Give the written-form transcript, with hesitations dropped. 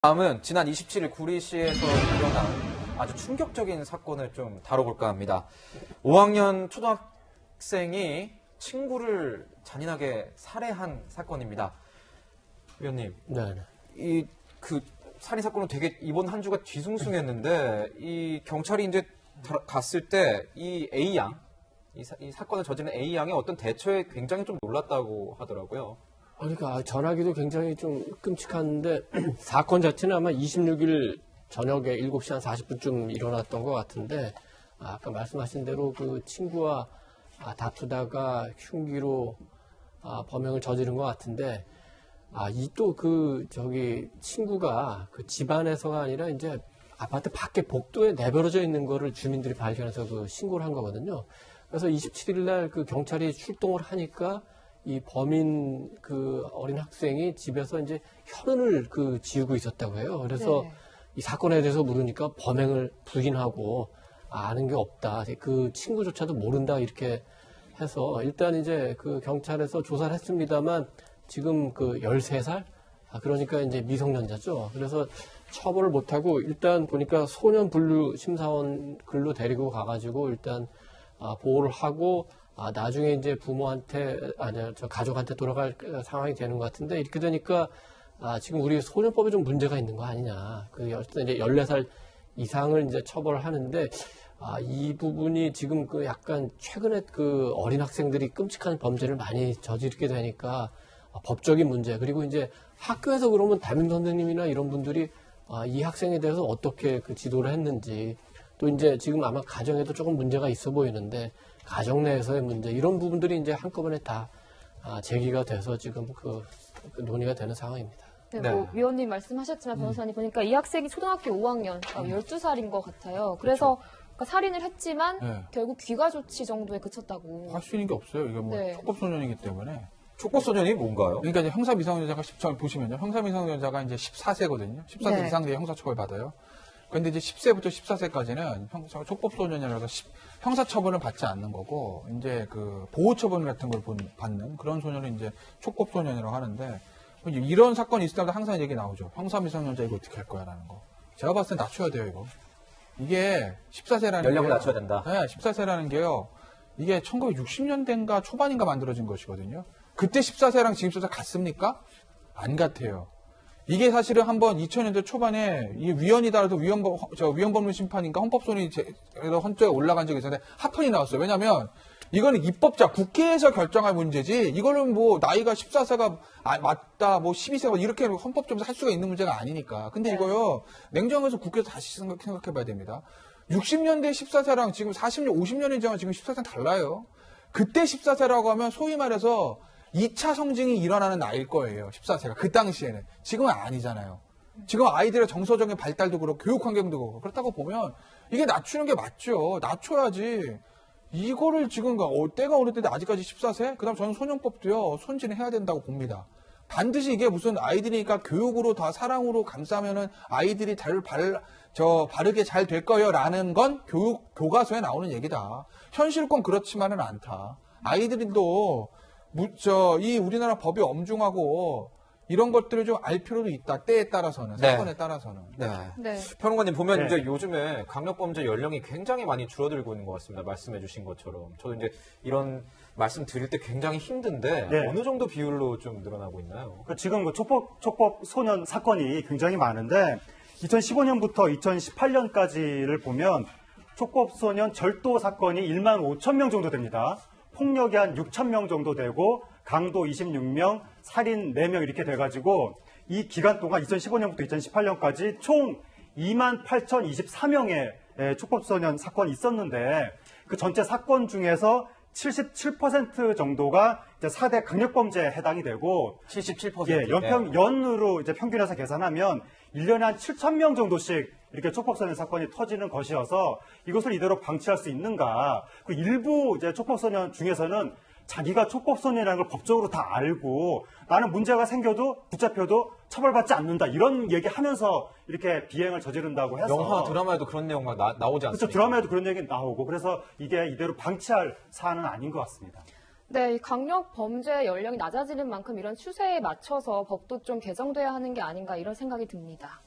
다음은 지난 27일 구리시에서 일어난 아주 충격적인 사건을 좀 다뤄볼까 합니다. 5학년 초등학생이 친구를 잔인하게 살해한 사건입니다. 위원님, 네. 살인 사건은 되게 이번 한 주가 뒤숭숭했는데 이 경찰이 이제 갔을 때 이 A 양, 이 사건을 저지른 A 양의 어떤 대처에 굉장히 좀 놀랐다고 하더라고요. 그러니까 전화기도 굉장히 좀 끔찍한데 사건 자체는 아마 26일 저녁에 7시 한 40분쯤 일어났던 것 같은데 아까 말씀하신 대로 그 친구와 다투다가 흉기로 범행을 저지른 것 같은데 이 또 친구가 그 집안에서가 아니라 이제 아파트 밖에 복도에 내버려져 있는 거를 주민들이 발견해서 그 신고를 한 거거든요. 그래서 27일 날 그 경찰이 출동을 하니까 이 범인 그 어린 학생이 집에서 이제 혈흔을 지우고 있었다고 해요. 그래서 네. 이 사건에 대해서 물으니까 범행을 부인하고 아는 게 없다. 그 친구조차도 모른다 이렇게 해서 일단 이제 그 경찰에서 조사를 했습니다만 지금 그 13살? 그러니까 이제 미성년자죠. 그래서 처벌을 못하고 일단 보니까 소년분류 심사원 글로 데리고 가가지고 일단 보호를 하고 나중에 이제 부모한테, 가족한테 돌아갈 상황이 되는 것 같은데, 이렇게 되니까, 지금 우리 소년법에 좀 문제가 있는 거 아니냐. 이제 14살 이상을 이제 처벌을 하는데, 이 부분이 지금 약간 최근에 어린 학생들이 끔찍한 범죄를 많이 저지르게 되니까, 법적인 문제, 그리고 이제 학교에서 그러면 담임 선생님이나 이런 분들이, 이 학생에 대해서 어떻게 지도를 했는지, 또 이제 지금 아마 가정에도 조금 문제가 있어 보이는데, 가정 내에서의 문제 이런 부분들이 이제 한꺼번에 다 제기가 돼서 지금 논의가 되는 상황입니다. 네, 네. 위원님 말씀하셨지만 변호사님 보니까 이 학생이 초등학교 5학년, 12살인 것 같아요. 그래서 그러니까 살인을 했지만 네. 결국 귀가 조치 정도에 그쳤다고. 할 수 있는 게 없어요. 이게 뭐 네. 촉법소년이기 때문에. 촉법소년이 뭔가요? 그러니까 이제 형사미성년자가 보시면요. 형사미성년자가 이제 14세거든요. 14세 네. 이상 되에 형사처벌 받아요. 그런데 이제 10세부터 14세까지는 촉법소년이라서 형사처벌을 받지 않는 거고, 이제 보호처분 같은 걸 받는 그런 소년을 이제 촉법소년이라고 하는데, 이런 사건이 있을 때마다 항상 얘기 나오죠. 형사미성년자 이거 어떻게 할 거야 라는 거. 제가 봤을 때 낮춰야 돼요, 이거. 이게 14세라는 연령을 낮춰야 된다. 네, 14세라는 게요. 이게 1960년대인가 초반인가 만들어진 것이거든요. 그때 14세랑 지금 14세 같습니까? 안 같아요. 이게 사실은 한번 2000년대 초반에 이 위헌이다라도 위헌법률 심판인가 헌법소원이 헌조에 올라간 적이 있었는데 합헌이 나왔어요. 왜냐하면 이거는 입법자 국회에서 결정할 문제지 이거는 뭐 나이가 14세가 맞다 뭐 12세가 이렇게 헌법점에서 할 수가 있는 문제가 아니니까. 근데 이거요 냉정해서 국회에서 다시 생각해봐야 됩니다. 60년대 14세랑 지금 40년 50년이 지나면 지금 14세는 달라요. 그때 14세라고 하면 소위 말해서 2차 성징이 일어나는 나이일 거예요. 14세가. 그 당시에는. 지금은 아니잖아요. 지금 아이들의 정서적인 발달도 그렇고 교육 환경도 그렇고 그렇다고 보면 이게 낮추는 게 맞죠. 낮춰야지. 이거를 지금 때가 어느 때인데 아직까지 14세? 그다음 저는 소년법도요. 손질해야 된다고 봅니다. 반드시 이게 무슨 아이들이니까 교육으로 다 사랑으로 감싸면은 아이들이 바르게 잘 될 거예요라는 건 교과서에 나오는 얘기다. 현실권 그렇지만은 않다. 아이들도 이 우리나라 법이 엄중하고 이런 것들을 좀 알 필요도 있다. 때에 따라서는, 네. 사건에 따라서는. 네. 네. 평론가님 보면 네. 이제 요즘에 강력범죄 연령이 굉장히 많이 줄어들고 있는 것 같습니다. 말씀해 주신 것처럼. 저도 이제 이런 말씀 드릴 때 굉장히 힘든데 네. 어느 정도 비율로 좀 늘어나고 있나요? 지금 촉법 소년 사건이 굉장히 많은데 2015년부터 2018년까지를 보면 촉법 소년 절도 사건이 1만 5천 명 정도 됩니다. 폭력이 한 6천 명 정도 되고 강도 26명, 살인 4명 이렇게 돼가지고 이 기간 동안 2015년부터 2018년까지 총 2만 8,024명의 촉법소년 사건이 있었는데 그 전체 사건 중에서 77% 정도가 이제 4대 강력범죄에 해당이 되고 77%. 예, 연으로 이제 평균해서 계산하면 1년에 한 7천 명 정도씩 이렇게 촉법소년 사건이 터지는 것이어서 이것을 이대로 방치할 수 있는가? 그 일부 이제 촉법소년 중에서는 자기가 촉법소년이라는 걸 법적으로 다 알고 나는 문제가 생겨도 붙잡혀도 처벌받지 않는다 이런 얘기하면서 이렇게 비행을 저지른다고 해서 영화 드라마에도 그런 내용 막 나오지 않습니까? 그렇죠. 드라마에도 그런 얘기 나오고 그래서 이게 이대로 방치할 사안은 아닌 것 같습니다. 네, 이 강력 범죄 연령이 낮아지는 만큼 이런 추세에 맞춰서 법도 좀 개정돼야 하는 게 아닌가 이런 생각이 듭니다.